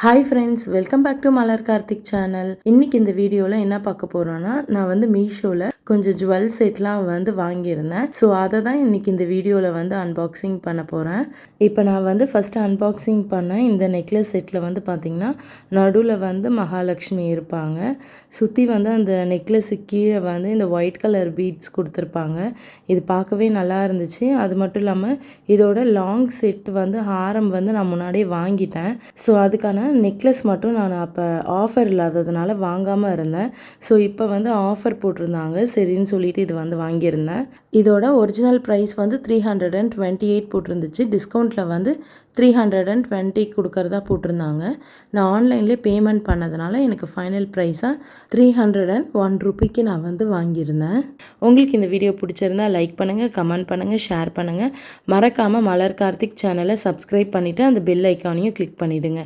Hi friends, welcome back to Malar Karthik channel. இன்னைக்கு இந்த வீடியோவில் என்ன பார்க்க போகிறோன்னா, நான் வந்து மீஷோவில் கொஞ்சம் ஜுவல் செட்லாம் வந்து வாங்கியிருந்தேன். ஸோ அதை தான் இன்னைக்கு இந்த வீடியோவில் வந்து அன்பாக்சிங் பண்ண போகிறேன். இப்போ நான் வந்து ஃபஸ்ட்டு அன்பாக்சிங் பண்ணேன். இந்த நெக்லஸ் செட்டில் வந்து பார்த்திங்கன்னா நடுவில் வந்து மகாலட்சுமி இருப்பாங்க. சுற்றி வந்து அந்த நெக்லஸுக்கு கீழே வந்து இந்த ஒயிட் கலர் பீட்ஸ் கொடுத்துருப்பாங்க. இது பார்க்கவே நல்லா இருந்துச்சு. அது மட்டும் இல்லாமல் இதோட லாங் செட் வந்து ஹாரம் வந்து நான் முன்னாடியே வாங்கிட்டேன். ஸோ அதுக்கான நெக்லஸ் மட்டும் நான் அப்போ ஆஃபர் இல்லாததுனால வாங்காமல் இருந்தேன். ஸோ இப்போ வந்து ஆஃபர் போட்டிருந்தாங்க, சரின்னு சொல்லிட்டு இது வந்து வாங்கியிருந்தேன். இதோட ஒரிஜினல் ப்ரைஸ் வந்து 328 போட்டிருந்துச்சு. டிஸ்கவுண்ட்டில் வந்து 320 கொடுக்கறதா போட்டிருந்தாங்க. நான் ஆன்லைன்லேயே பேமெண்ட் பண்ணதுனால எனக்கு ஃபைனல் ப்ரைஸாக 301 ரூபிக்கு நான் வந்து வாங்கியிருந்தேன். உங்களுக்கு இந்த வீடியோ பிடிச்சிருந்தா லைக் பண்ணுங்கள், கமெண்ட் பண்ணுங்கள், ஷேர் பண்ணுங்கள். மறக்காமல் மலர் கார்த்திக் சேனலை சப்ஸ்கிரைப் பண்ணிவிட்டு அந்த பெல் ஐக்கானையும் கிளிக் பண்ணிவிடுங்க.